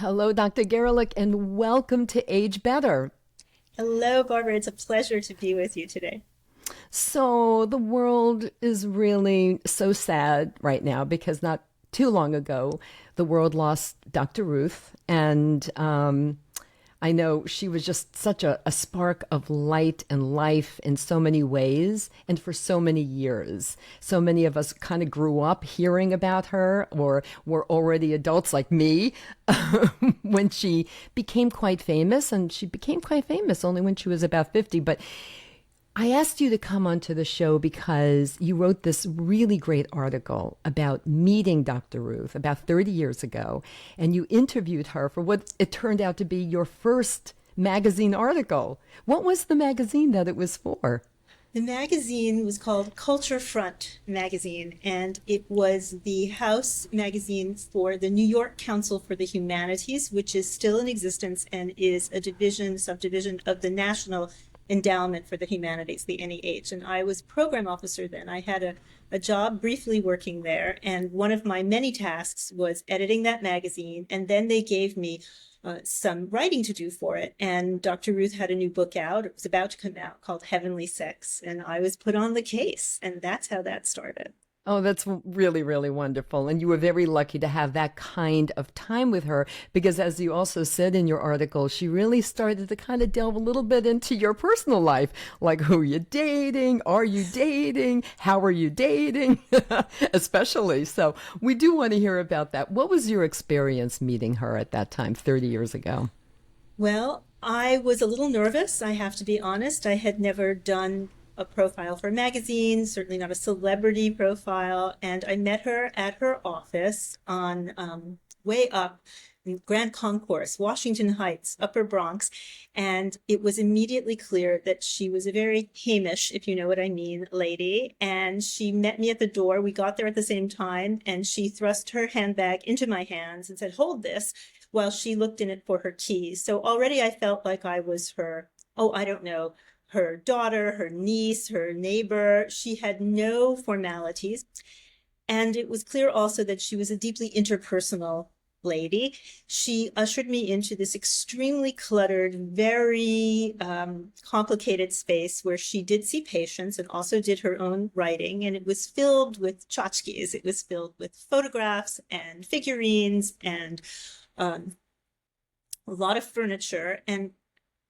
Hello, Dr. Garelick, and welcome to Age Better. Hello, Barbara. It's a pleasure to be with you today. So, the world is really so sad right now because not too long ago, the world lost Dr. Ruth. And I know she was just such a spark of light and life in so many ways and for so many years. So many of us kind of grew up hearing about her or were already adults like me when she became quite famous. And she became quite famous only when she was about 50. But I asked you to come onto the show because you wrote this really great article about meeting Dr. Ruth about 30 years ago, and you interviewed her for what it turned out to be your first magazine article. What was the magazine that it was for? The magazine was called Culture Front Magazine, and it was the house magazine for the New York Council for the Humanities, which is still in existence and is a subdivision of the National Endowment for the Humanities, the NEH. And I was program officer then. I had a job briefly working there, and one of my many tasks was editing that magazine. And then they gave me some writing to do for it. And Dr. Ruth had a new book out. It was about to come out called Heavenly Sex. And I was put on the case. And that's how that started. Oh, that's really, really wonderful. And you were very lucky to have that kind of time with her because, as you also said in your article, she really started to kind of delve a little bit into your personal life, like who you dating, are you dating, how are you dating, especially. So we do want to hear about that. What was your experience meeting her at that time, 30 years ago? Well, I was a little nervous, I have to be honest. I had never done a profile for a magazine, certainly not a celebrity profile. And I met her at her office on way up in Grand Concourse, Washington Heights, Upper Bronx. And it was immediately clear that she was a very Hamish, if you know what I mean, lady. And she met me at the door. We got there at the same time, and she thrust her handbag into my hands and said, "Hold this," while she looked in it for her keys. So already I felt like I was her, oh, I don't know, her daughter, her niece, her neighbor. She had no formalities. And it was clear also that she was a deeply interpersonal lady. She ushered me into this extremely cluttered, very complicated space where she did see patients and also did her own writing. And it was filled with tchotchkes. It was filled with photographs and figurines and um, a lot of furniture. And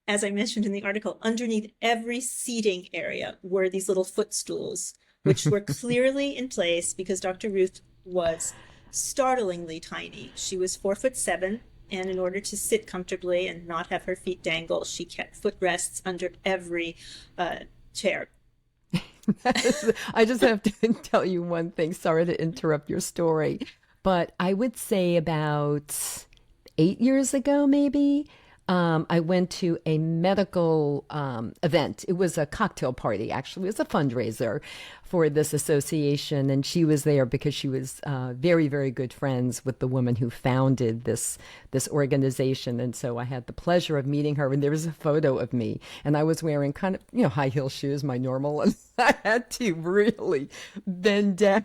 as I mentioned in the article, underneath every seating area were these little footstools, which were clearly in place because Dr. Ruth was startlingly tiny. She was 4'7", and in order to sit comfortably and not have her feet dangle, she kept footrests under every chair. I just have to tell you one thing. Sorry to interrupt your story, but I would say about 8 years ago, maybe, I went to a medical event. It was a cocktail party, actually. It was a fundraiser for this association. And she was there because she was very, very good friends with the woman who founded this organization. And so I had the pleasure of meeting her. And there was a photo of me. And I was wearing kind of, high heel shoes, my normal. And I had to really bend down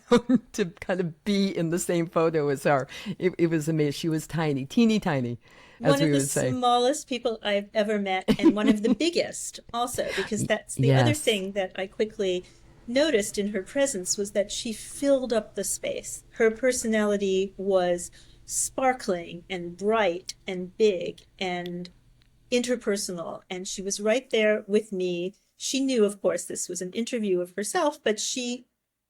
to kind of be in the same photo as her. It was amazing. She was tiny, teeny tiny, as One we of the would say. smallest people I've ever met, and one of the biggest also, because that's the other Yes. thing that I quickly noticed in her presence was that she filled up the space. Her personality was sparkling and bright and big and interpersonal, and she was right there with me. She knew, of course, this was an interview of herself, but she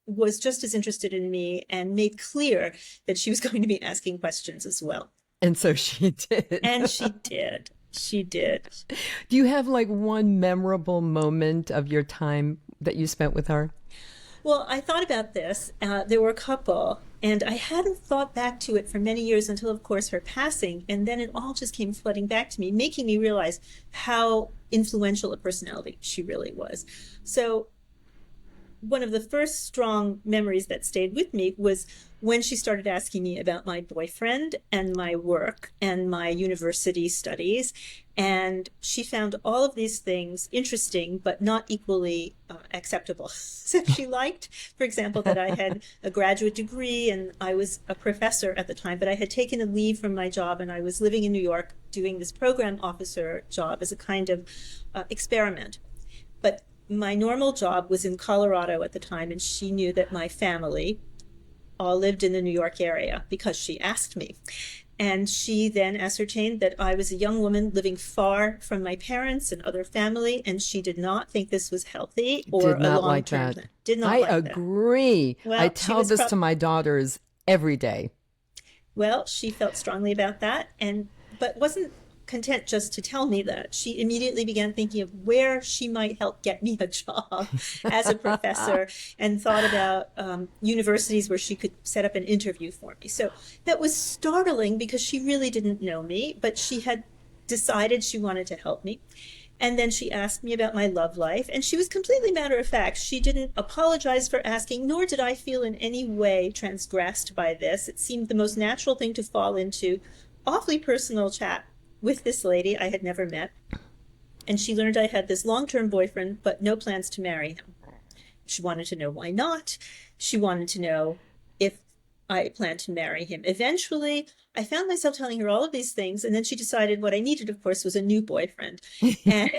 was just as interested in me and made clear that she was going to be asking questions as well. And so she did. And she did. She did. Do you have like one memorable moment of your time that you spent with her? Well, I thought about this. There were a couple, and I hadn't thought back to it for many years until, of course, her passing. And then it all just came flooding back to me, making me realize how influential a personality she really was. So one of the first strong memories that stayed with me was when she started asking me about my boyfriend and my work and my university studies. And she found all of these things interesting, but not equally acceptable. So she liked, for example, that I had a graduate degree and I was a professor at the time, but I had taken a leave from my job and I was living in New York doing this program officer job as a kind of experiment. But my normal job was in Colorado at the time, and she knew that my family all lived in the New York area because she asked me. And she then ascertained that I was a young woman living far from my parents and other family, and she did not think this was healthy or Did not a like long-term that. plan. Did not I like that. agree. I Well, tell this to my daughters every day. well, she felt strongly about that, and but wasn't content just to tell me that. She immediately began thinking of where she might help get me a job as a professor, and thought about universities where she could set up an interview for me. So that was startling because she really didn't know me, but she had decided she wanted to help me. And then she asked me about my love life, and she was completely matter of fact. She didn't apologize for asking, nor did I feel in any way transgressed by this. It seemed the most natural thing to fall into awfully personal chat with this lady I had never met. And she learned I had this long-term boyfriend, but no plans to marry him. She wanted to know why not. She wanted to know if I planned to marry him. Eventually, I found myself telling her all of these things, and then she decided what I needed, of course, was a new boyfriend. And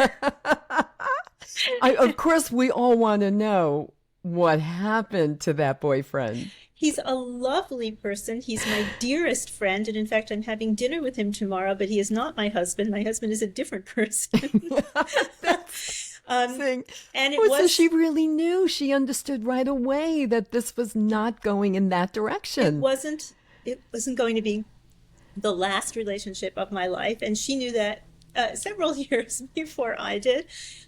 Of course, we all want to know what happened to that boyfriend. he's a lovely person. He's my dearest friend. And in fact, I'm having dinner with him tomorrow, but he is not my husband. My husband is a different person. um, Thing. and it Oh, so was, she really knew. She understood right away that this was not going in that it direction. wasn't, it wasn't going to be the last relationship of my life. And she knew that several years before I did.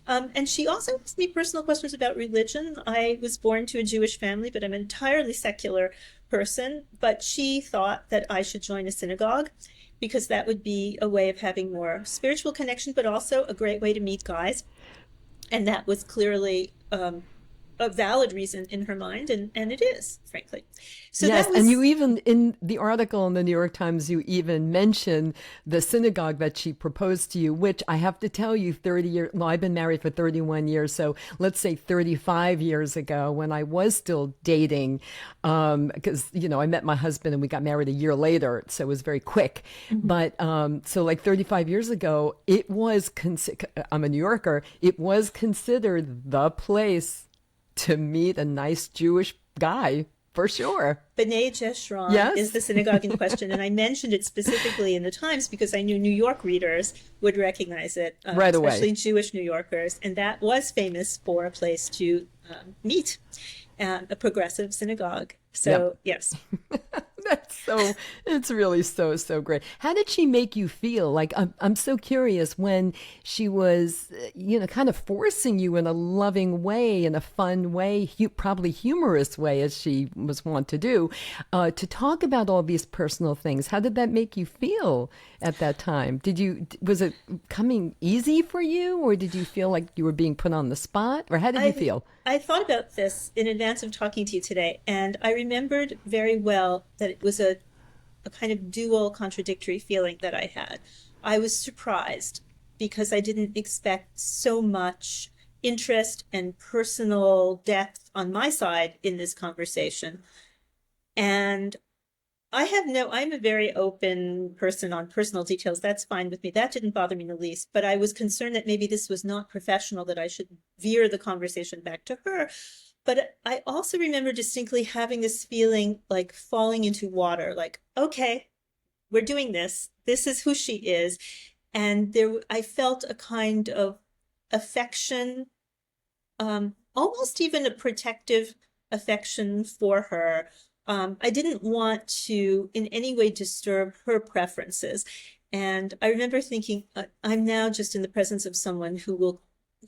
And she also asked me personal questions about religion. I was born to a Jewish family, but I'm an entirely secular person. But she thought that I should join a synagogue because that would be a way of having more spiritual connection, but also a great way to meet guys. And that was clearly a valid reason in her mind, and it is, frankly. So Yes, that and you was, even, in the article in the New York Times, you even mention the synagogue that she proposed to you, which I have to tell you, 30 years, well, I've been married for 31 years, so let's say 35 years ago when I was still dating, because, I met my husband and we got married a year later, so it was very quick. But so like 35 years ago, it was, I'm a New Yorker, it was considered the place to meet a nice Jewish guy, for sure. B'nai Jeshurun Yes. is the synagogue in question, and I mentioned it specifically in the Times because I knew New York readers would recognize it, Right away. especially Jewish New Yorkers, and that was famous for a place to meet, a progressive synagogue. So, yes. It's really so great. How did she make you feel? Like, I'm so curious when she was, kind of forcing you in a loving way, in a fun way, probably humorous way, as she was wont to do, to talk about all these personal things. How did that make you feel at that time? Was it coming easy for you, or did you feel like you were being put on the spot, or how did you feel? I thought about this in advance of talking to you today, and I remembered very well that it was a kind of dual contradictory feeling that I had. I was surprised because I didn't expect so much interest and personal depth on my side in this conversation. And I'm a very open person on personal details. That's fine with me. That didn't bother me in the least. But I was concerned that maybe this was not professional, that I should veer the conversation back to her. But I also remember distinctly having this feeling like falling into water, like, okay, we're doing this. This is who she is. And I felt a kind of affection, almost even a protective affection for her. I didn't want to in any way disturb her preferences. And I remember thinking, I'm now just in the presence of someone who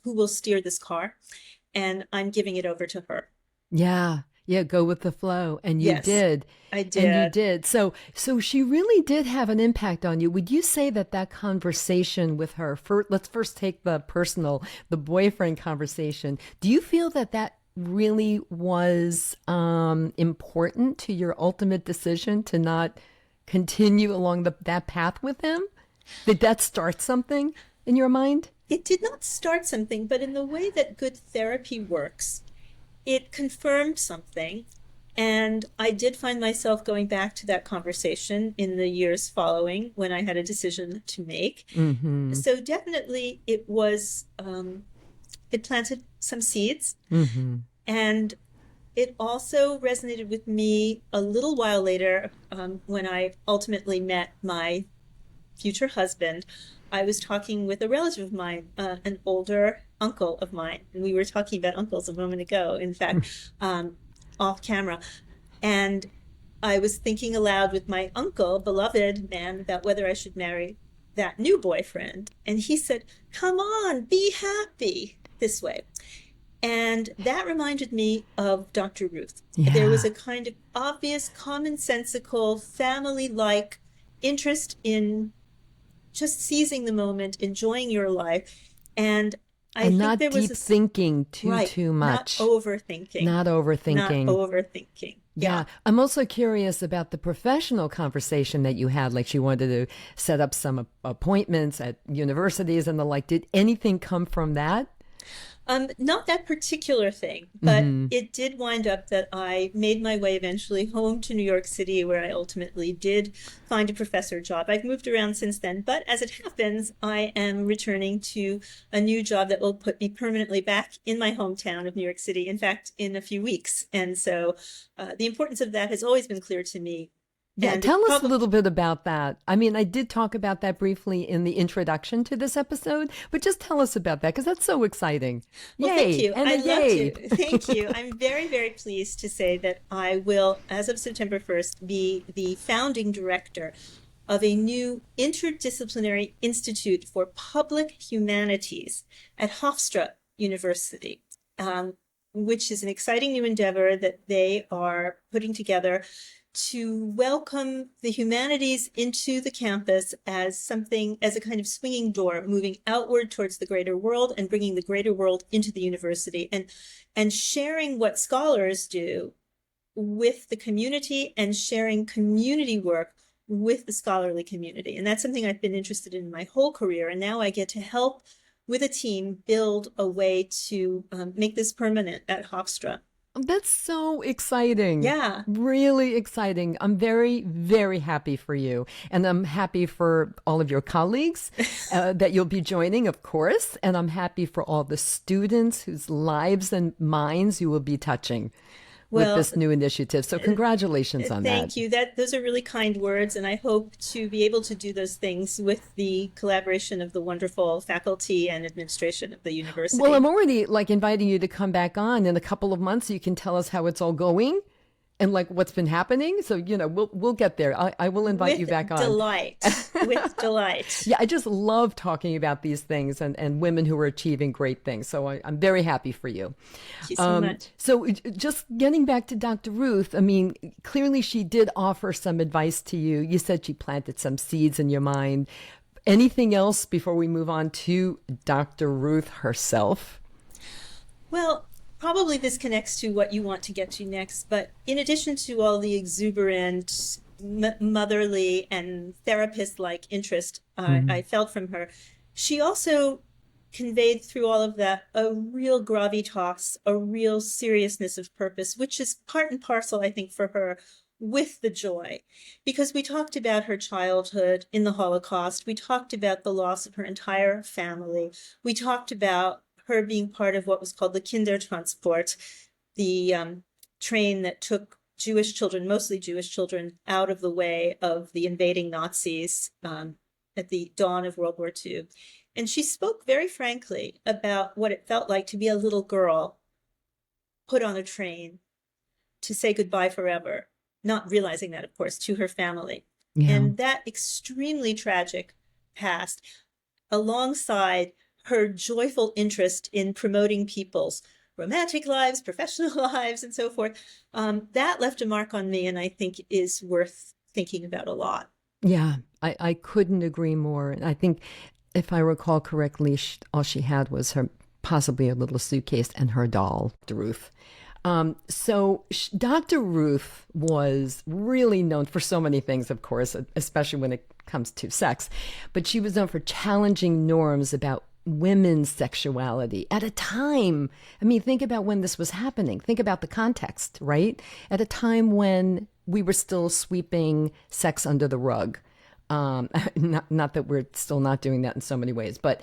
will steer this car, and I'm giving it over to her. Yeah. Yeah, go with the flow. And you Yes, did. I And you did. did. So she really did have an impact on you. Would you say that conversation with her, let's first take the personal, the boyfriend conversation. Do you feel that really was important to your ultimate decision to not continue along that path with him? Did that start something in your mind? It did not start something, but in the way that good therapy works, it confirmed something. And I did find myself going back to that conversation in the years following when I had a decision to make. Mm-hmm. So definitely it planted some seeds. Mm-hmm. And it also resonated with me a little while later when I ultimately met my future husband. I was talking with a relative of mine, an older uncle of mine, and we were talking about uncles a moment ago, in fact, off camera. And I was thinking aloud with my uncle, beloved man, about whether I should marry that new boyfriend. And he said, "Come on, be happy this way." And that reminded me of Dr. Ruth. There was Yeah. a kind of obvious, commonsensical, family-like interest in just seizing the moment, enjoying your life. And I And think not there was deep thinking right, too not much. overthinking, Not not overthinking. overthinking. Yeah. Yeah. I'm also curious about the professional conversation that you had. Like she wanted to set up some appointments at universities and the like. Did anything come from that? Not that particular thing, but Mm-hmm. it did wind up that I made my way eventually home to New York City, where I ultimately did find a professor job. I've moved around since then, but as it happens, I am returning to a new job that will put me permanently back in my hometown of New York City, in fact, in a few weeks. And so the importance of that has always been clear to me. Yeah, And it tell us a probably, little bit about that. I mean, I did talk about that briefly in the introduction to this episode, but just tell us about that because that's so exciting. well, thank Yay, you. and a I'd love yay. to. Thank you. I'm very, very pleased to say that I will, as of September 1st, be the founding director of a new interdisciplinary institute for public humanities at Hofstra University, which is an exciting new endeavor that they are putting together to welcome the humanities into the campus as something, as a kind of swinging door, moving outward towards the greater world and bringing the greater world into the university, and sharing what scholars do with the community and sharing community work with the scholarly community. And that's something I've been interested in my whole career. And now I get to help with a team build a way to make this permanent at Hofstra. That's so exciting. Yeah. Really exciting. I'm very, very happy for you. And I'm happy for all of your colleagues that you'll be joining, of course. And I'm happy for all the students whose lives and minds you will be touching with Well, this new initiative. So congratulations on that. thank you. Those are really kind words, and I hope to be able to do those things with the collaboration of the wonderful faculty and administration of the university. Well, I'm already like inviting you to come back on in a couple of months. You can tell us how it's all going and like what's been happening. So, we'll get there. I will invite with you back on. delight, with delight. Yeah, I just love talking about these things and women who are achieving great things. So I'm very happy for you. Thank you so much. So just getting back to Dr. Ruth, I mean, clearly she did offer some advice to you. You said she planted some seeds in your mind. Anything else before we move on to Dr. Ruth herself? Well, probably this connects to what you want to get to next, but in addition to all the exuberant, motherly, and therapist-like interest I felt from her, she also conveyed through all of that a real gravitas, a real seriousness of purpose, which is part and parcel, I think, for her with the joy. Because we talked about her childhood in the Holocaust, we talked about the loss of her entire family, we talked about her being part of what was called the Kindertransport, the train that took Jewish children, mostly Jewish children, out of the way of the invading Nazis at the dawn of World War II. And she spoke very frankly about what it felt like to be a little girl put on a train to say goodbye forever, not realizing that, of course, to her family. Yeah. And that extremely tragic past, alongside her joyful interest in promoting people's romantic lives, professional lives, and so forth, that left a mark on me, and I think is worth thinking about a lot. Yeah, I couldn't agree more. And I think if I recall correctly, all she had was her possibly a little suitcase, and her doll, Ruth. Dr. Ruth was really known for so many things, of course, especially when it comes to sex, but she was known for challenging norms about women's sexuality at a time. I mean, think about when this was happening. Think about the context, right? At a time when we were still sweeping sex under the rug. Not that we're still not doing that in so many ways, but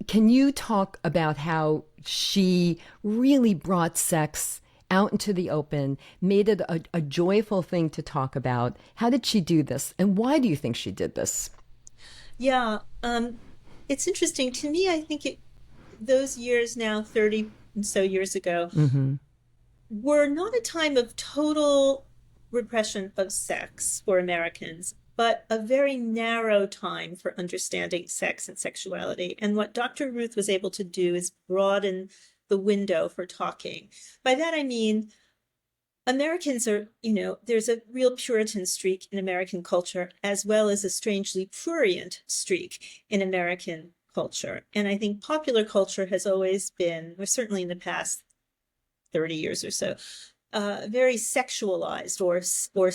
can you talk about how she really brought sex out into the open, made it a joyful thing to talk about? How did she do this, and why do you think she did this? Yeah, it's interesting to me. I think those years now, 30 and so years ago, were not a time of total repression of sex for Americans, but a very narrow time for understanding sex and sexuality. And what Dr. Ruth was able to do is broaden the window for talking. By that I mean, Americans are, there's a real Puritan streak in American culture, as well as a strangely prurient streak in American culture. And I think popular culture has always been, or certainly in the past 30 years or so, very sexualized or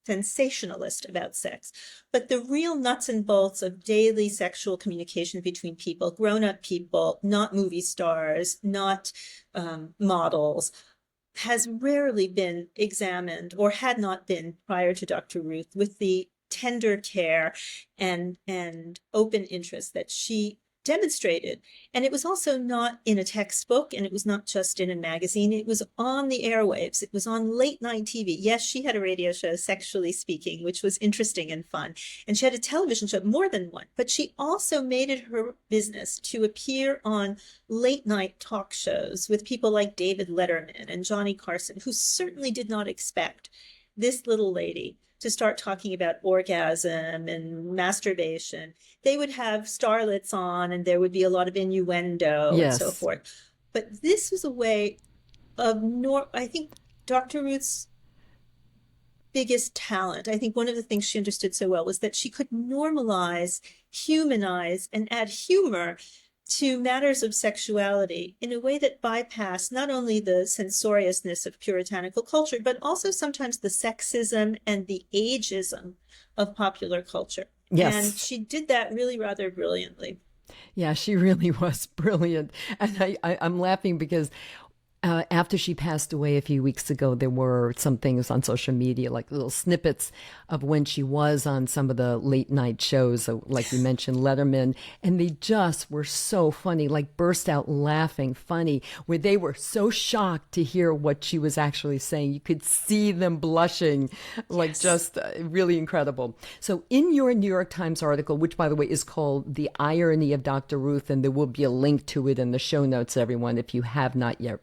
sensationalist about sex. But the real nuts and bolts of daily sexual communication between people, grown-up people, not movie stars, not models, has rarely been examined, or had not been prior to Dr. Ruth, with the tender care and open interest that she demonstrated. And it was also not in a textbook, and it was not just in a magazine. It was on the airwaves. It was on late night TV. Yes, she had a radio show, Sexually Speaking, which was interesting and fun. And she had a television show, more than one. But she also made it her business to appear on late night talk shows with people like David Letterman and Johnny Carson, who certainly did not expect this little lady to start talking about orgasm and masturbation. They would have starlets on, and there would be a lot of innuendo and so forth. But this was a way of, I think Dr. Ruth's biggest talent, I think one of the things she understood so well, was that she could normalize, humanize, and add humor to matters of sexuality in a way that bypassed not only the censoriousness of puritanical culture, but also sometimes the sexism and the ageism of popular culture. Yes. And she did that really rather brilliantly. Yeah, she really was brilliant. And I'm laughing because after she passed away a few weeks ago, there were some things on social media, like little snippets of when she was on some of the late night shows, like you mentioned, Letterman, and they just were so funny, like burst out laughing, funny, where they were so shocked to hear what she was actually saying. You could see them blushing, like just really incredible. So in your New York Times article, which by the way is called The Irony of Dr. Ruth, and there will be a link to it in the show notes, everyone, if you have not yet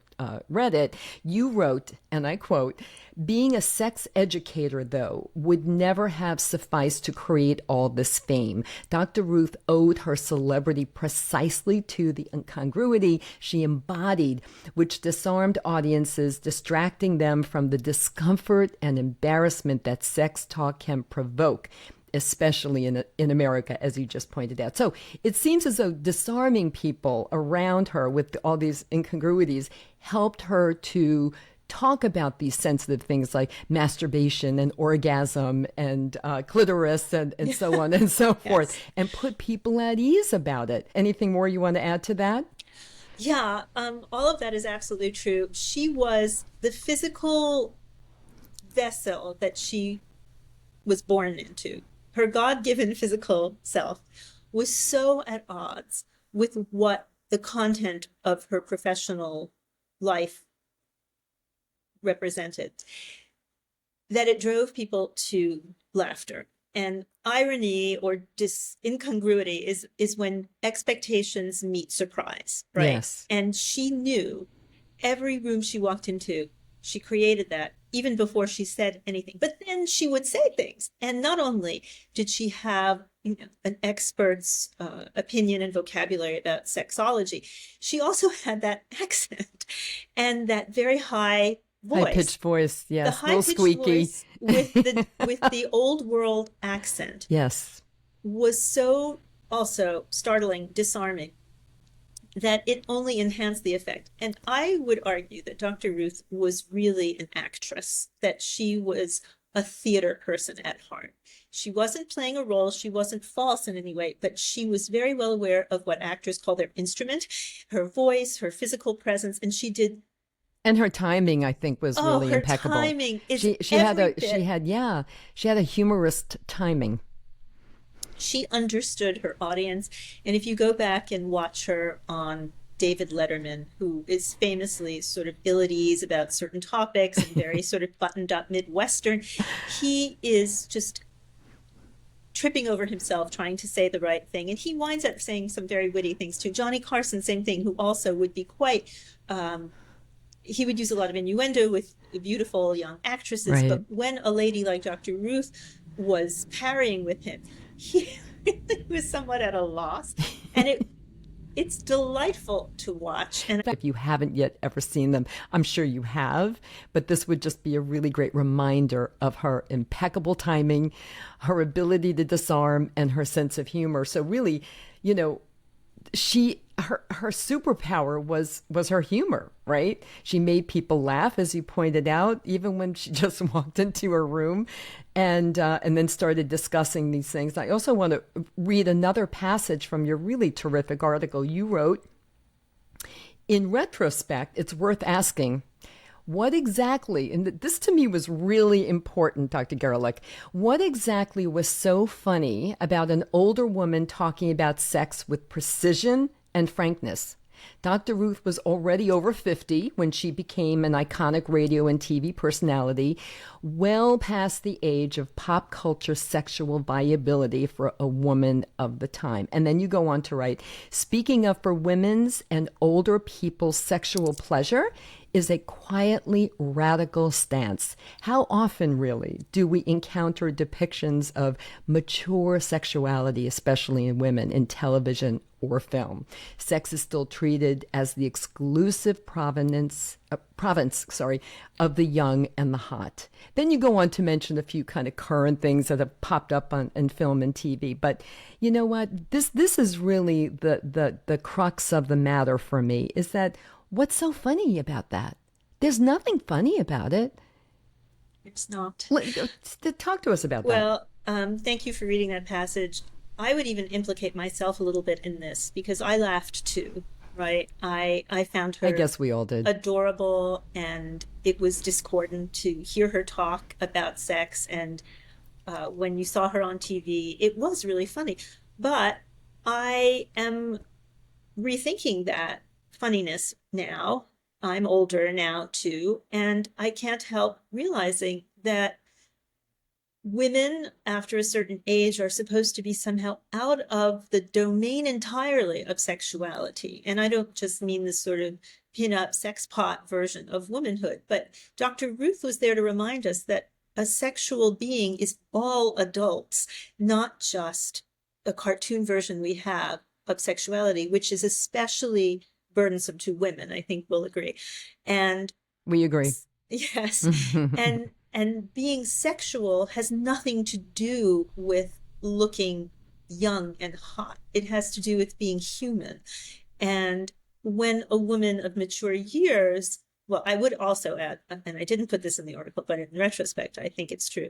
read it, you wrote, and I quote, "Being a sex educator, though, would never have sufficed to create all this fame. Dr. Ruth owed her celebrity precisely to the incongruity she embodied, which disarmed audiences, distracting them from the discomfort and embarrassment that sex talk can provoke, especially in America, as you just pointed out." So it seems as though disarming people around her with all these incongruities helped her to talk about these sensitive things like masturbation and orgasm and clitoris and so on and so forth, and put people at ease about it. Anything more you want to add to that? Yeah, all of that is absolutely true. She was the physical vessel that she was born into. Her God-given physical self was so at odds with what the content of her professional life represented that it drove people to laughter. And irony or incongruity is when expectations meet surprise, right? Yes. And she knew every room she walked into, she created that even before she said anything. But then she would say things. And not only did she have an expert's opinion and vocabulary about sexology, she also had that accent and that very high voice. High-pitched voice, yes, the a little squeaky. Voice with the old world accent. Yes. Was so also startling, disarming. that it only enhanced the effect. And I would argue that Dr. Ruth was really an actress, that she was a theater person at heart. She wasn't playing a role, she wasn't false in any way, but she was very well aware of what actors call their instrument, her voice, her physical presence, and she did. And her timing, I think, was Oh, really her impeccable. timing is She had every a bit. she had a humorist timing. She understood her audience. And if you go back and watch her on David Letterman, who is famously sort of ill at ease about certain topics and very sort of buttoned up Midwestern, he is just tripping over himself trying to say the right thing. And he winds up saying some very witty things too. Johnny Carson, same thing, who also would be quite, he would use a lot of innuendo with beautiful young actresses. Right. But when a lady like Dr. Ruth was parrying with him, he really was somewhat at a loss. And it's delightful to watch. And If you haven't yet ever seen them, I'm sure you have, but this would just be a really great reminder of her impeccable timing, her ability to disarm, and her sense of humor. So really, you know, her superpower was her humor, right? She made people laugh, as you pointed out, even when she just walked into her room, and then started discussing these things. I also want to read another passage from your really terrific article you wrote. In retrospect, it's worth asking, what exactly, and this to me was really important, Dr. Garelick, what exactly was so funny about an older woman talking about sex with precision and frankness? Dr. Ruth was already over 50 when she became an iconic radio and TV personality, well past the age of pop culture sexual viability for a woman of the time. And then you go on to write, speaking of for women's and older people's sexual pleasure is a quietly radical stance. How often, really, do we encounter depictions of mature sexuality, especially in women, in television or film? Sex is still treated as the exclusive province of the young and the hot. Then you go on to mention a few kind of current things that have popped up in film and TV. But you know what? This is really the crux of the matter for me, is that what's so funny about that? There's nothing funny about it. it's not. Talk to us about that. Well, thank you for reading that passage. I would even implicate myself a little bit in this because I laughed too, right? I found her I guess we all did. adorable, and it was discordant to hear her talk about sex. And when you saw her on TV, it was really funny. But I am rethinking that funniness now. I'm older now too, and I can't help realizing that women after a certain age are supposed to be somehow out of the domain entirely of sexuality. And I don't just mean this sort of pin-up sex pot version of womanhood, but Dr. Ruth was there to remind us that a sexual being is all adults, not just a cartoon version we have of sexuality, which is especially burdensome to women, I think we'll agree. And We agree. yes, and being sexual has nothing to do with looking young and hot. It has to do with being human. And when a woman of mature years, well, I would also add, and I didn't put this in the article, but in retrospect, I think it's true.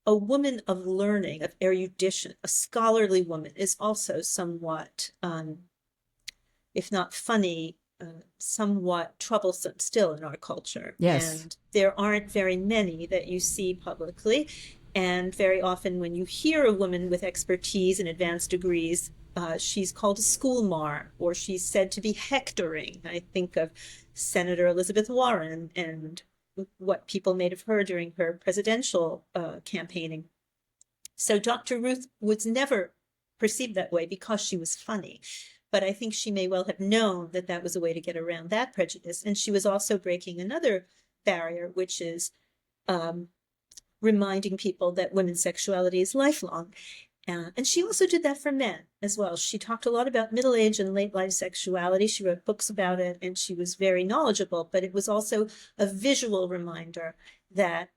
A woman of learning, of erudition, a scholarly woman is also somewhat, if not funny, somewhat troublesome still in our culture. Yes. And there aren't very many that you see publicly. And very often when you hear a woman with expertise and advanced degrees, she's called a schoolmar, or she's said to be hectoring. I think of Senator Elizabeth Warren and what people made of her during her presidential campaigning. So Dr. Ruth was never perceived that way because she was funny. But I think she may well have known that that was a way to get around that prejudice. And she was also breaking another barrier, which is reminding people that women's sexuality is lifelong. And she also did that for men as well. She talked a lot about middle age and late life sexuality. She wrote books about it, and she was very knowledgeable. But it was also a visual reminder that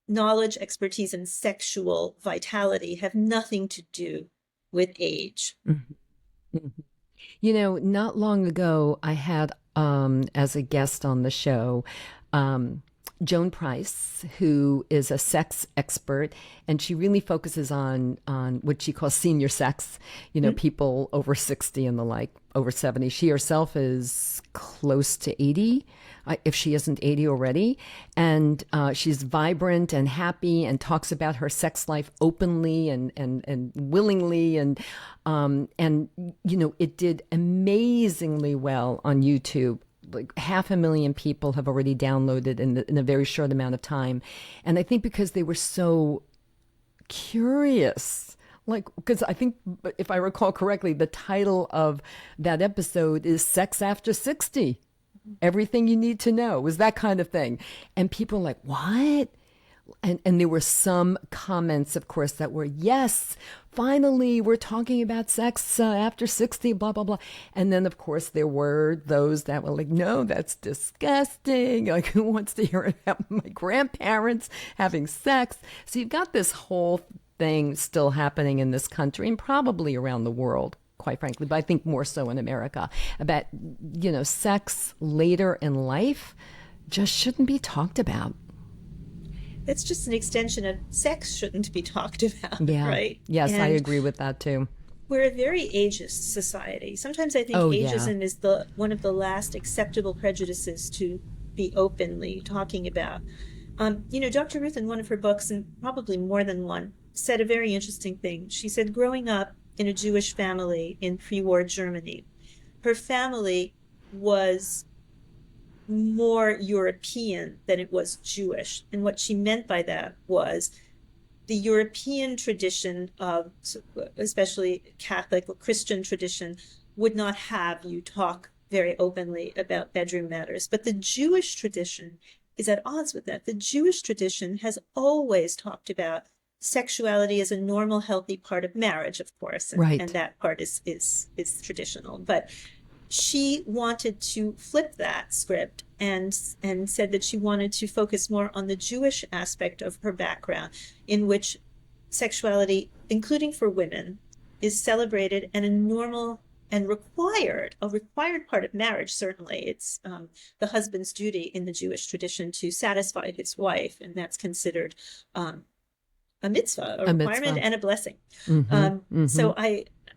knowledge, expertise, and sexual vitality have nothing to do with age. Mm-hmm. Not long ago, I had as a guest on the show um, Joan Price, who is a sex expert, and she really focuses on what she calls senior sex. People over 60 and the like, over 70. She herself is close to 80, if she isn't 80 already, and she's vibrant and happy and talks about her sex life openly and willingly, and it did amazingly well on YouTube. Like 500,000 people have already downloaded in a very short amount of time. And I think because they were so curious, like, because I think, if I recall correctly, the title of that episode is Sex After 60. Everything you need to know, was that kind of thing. And people are like, what? And there were some comments, of course, that were, yes, finally, we're talking about sex after 60, blah, blah, blah. And then, of course, there were those that were like, no, that's disgusting. Like, who wants to hear about my grandparents having sex? So you've got this whole thing still happening in this country and probably around the world, quite frankly, but I think more so in America, about, sex later in life just shouldn't be talked about. It's just an extension of sex shouldn't be talked about, Yeah. right? Yes, And I agree with that too. we're a very ageist society. Sometimes I think ageism is one of the last acceptable prejudices to be openly talking about. Dr. Ruth, in one of her books, and probably more than one, said a very interesting thing. She said, growing up in a Jewish family in pre-war Germany, her family was more European than it was Jewish. And what she meant by that was the European tradition of, especially Catholic or Christian tradition, would not have you talk very openly about bedroom matters. But the Jewish tradition is at odds with that. The Jewish tradition has always talked about sexuality as a normal, healthy part of marriage, of course. Right. And that part is traditional. But she wanted to flip that script and said that she wanted to focus more on the Jewish aspect of her background, in which sexuality, including for women, is celebrated and a normal and a required part of marriage. Certainly, it's the husband's duty in the Jewish tradition to satisfy his wife, and that's considered a mitzvah, a requirement, and a blessing. So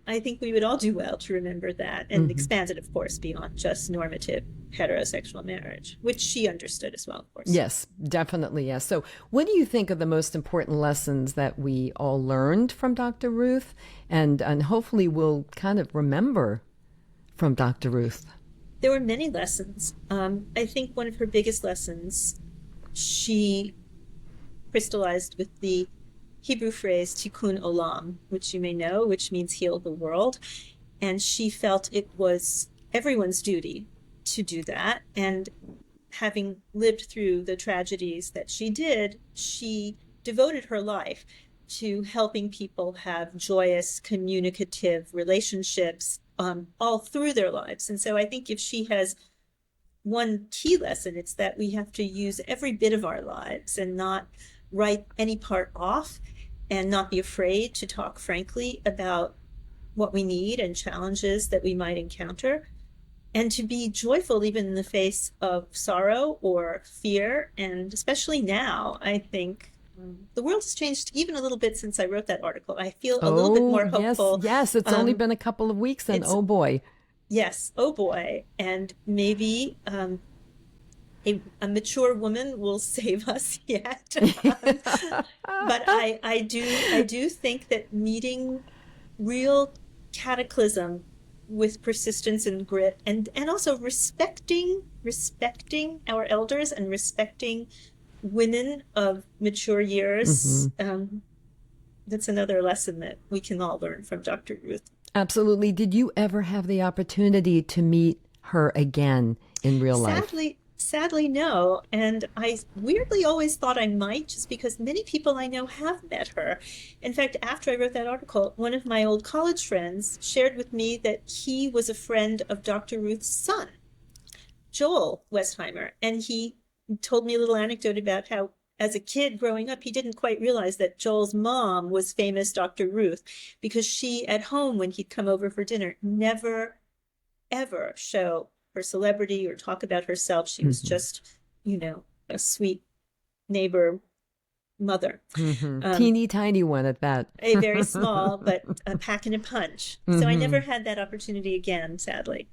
I think we would all do well to remember that and expand it, of course, beyond just normative heterosexual marriage, which she understood as well, of course. Yes, definitely, yes. So what do you think are the most important lessons that we all learned from Dr. Ruth, and hopefully we'll kind of remember from Dr. Ruth? There were many lessons. I think one of her biggest lessons, she crystallized with the Hebrew phrase tikkun olam, which you may know, which means heal the world. And she felt it was everyone's duty to do that. And having lived through the tragedies that she did, she devoted her life to helping people have joyous, communicative relationships all through their lives. And so I think if she has one key lesson, it's that we have to use every bit of our lives and not write any part off, and not be afraid to talk frankly about what we need and challenges that we might encounter, and to be joyful even in the face of sorrow or fear. And especially now, I think the world has changed even a little bit since I wrote that article. I feel a little bit more hopeful. Yes, it's only been a couple of weeks, and oh boy. Yes, oh boy. And maybe a mature woman will save us yet. But I do think that meeting real cataclysm with persistence and grit, and also respecting our elders and respecting women of mature years, that's another lesson that we can all learn from Dr. Ruth. Absolutely. Did you ever have the opportunity to meet her again in real life? Sadly, no. And I weirdly always thought I might, just because many people I know have met her. In fact, after I wrote that article, one of my old college friends shared with me that he was a friend of Dr. Ruth's son, Joel Westheimer. And he told me a little anecdote about how, as a kid growing up, he didn't quite realize that Joel's mom was famous Dr. Ruth, because she, at home, when he'd come over for dinner, never ever show her celebrity or talk about herself. She was just, a sweet neighbor mother. Teeny tiny one at that. A very small, but a pack and a punch. So I never had that opportunity again, sadly.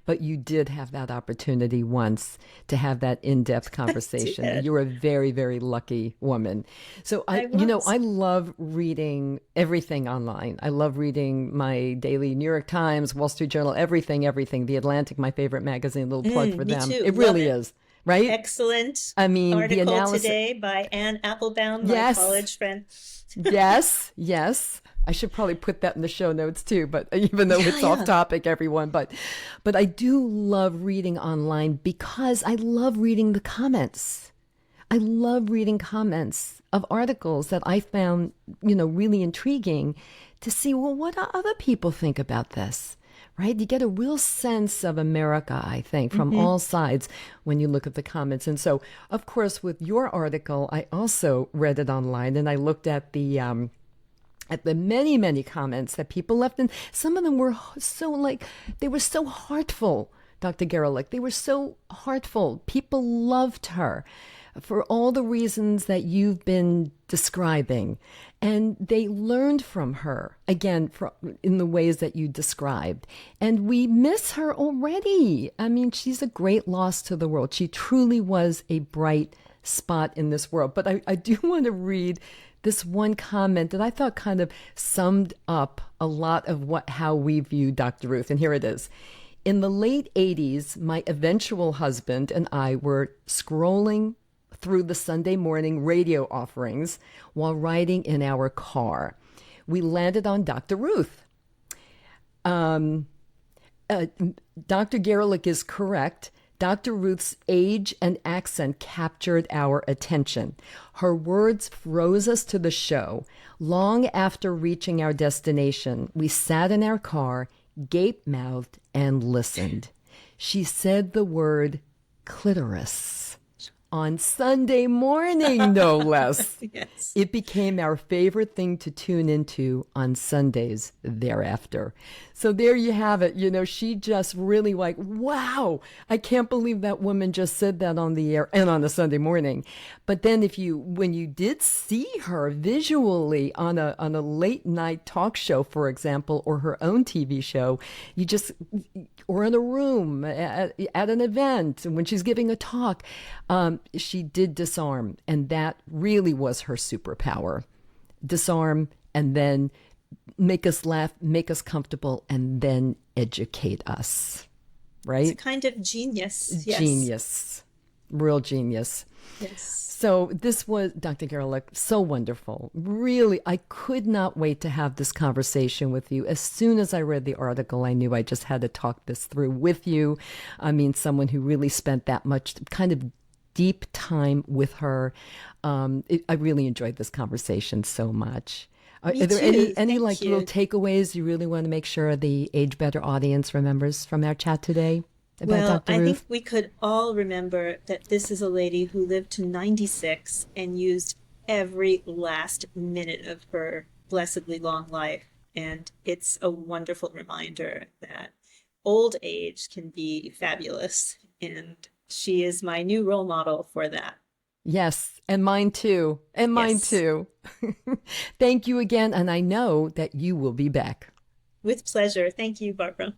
But you did have that opportunity once to have that in-depth conversation. You're a very, very lucky woman. So I love reading everything online. I love reading my daily New York Times, Wall Street Journal, everything. The Atlantic, my favorite magazine, little plug for them. Me too. It really is. Right? Excellent. I mean, article the analysis today by Anne Applebaum, my college friend. Yes. I should probably put that in the show notes too, but even though it's off topic, everyone. But I do love reading online because I love reading the comments. I love reading comments of articles that I found, really intriguing to see, well, what do other people think about this? Right? You get a real sense of America, I think, from all sides when you look at the comments. And so, of course, with your article, I also read it online and I looked at the many, many comments that people left. And some of them were they were so heartful, Dr. Garelick. They were so heartful. People loved her for all the reasons that you've been describing. And they learned from her, again, in the ways that you described. And we miss her already. I mean, she's a great loss to the world. She truly was a bright spot in this world. But I do want to read this one comment that I thought kind of summed up a lot of how we view Dr. Ruth. And here it is. In the late 80s, my eventual husband and I were scrolling through the Sunday morning radio offerings while riding in our car. We landed on Dr. Ruth. Dr. Garelick is correct. Dr. Ruth's age and accent captured our attention. Her words froze us to the show. Long after reaching our destination, we sat in our car, gape-mouthed, and listened. She said the word clitoris. On Sunday morning, no less. Yes. It became our favorite thing to tune into on Sundays thereafter. So there you have it. She just really wow, I can't believe that woman just said that on the air and on a Sunday morning. But then when you did see her visually on a late night talk show, for example, or her own TV show, or in a room at an event when she's giving a talk, she did disarm, and that really was her superpower. Disarm, and then make us laugh, make us comfortable, and then educate us. Right? It's a kind of genius. Yes. Genius. Real genius. Yes. So this was, Dr. Garelick, so wonderful. Really, I could not wait to have this conversation with you. As soon as I read the article, I knew I just had to talk this through with you. I mean, someone who really spent that much kind of deep time with her. I really enjoyed this conversation so much. Are there any little takeaways you really want to make sure the Age Better audience remembers from our chat today about Dr. Ruth? I think we could all remember that this is a lady who lived to 96 and used every last minute of her blessedly long life. And it's a wonderful reminder that old age can be fabulous. And she is my new role model for that. Yes, and mine too. And mine too. Thank you again. And I know that you will be back. With pleasure. Thank you, Barbara.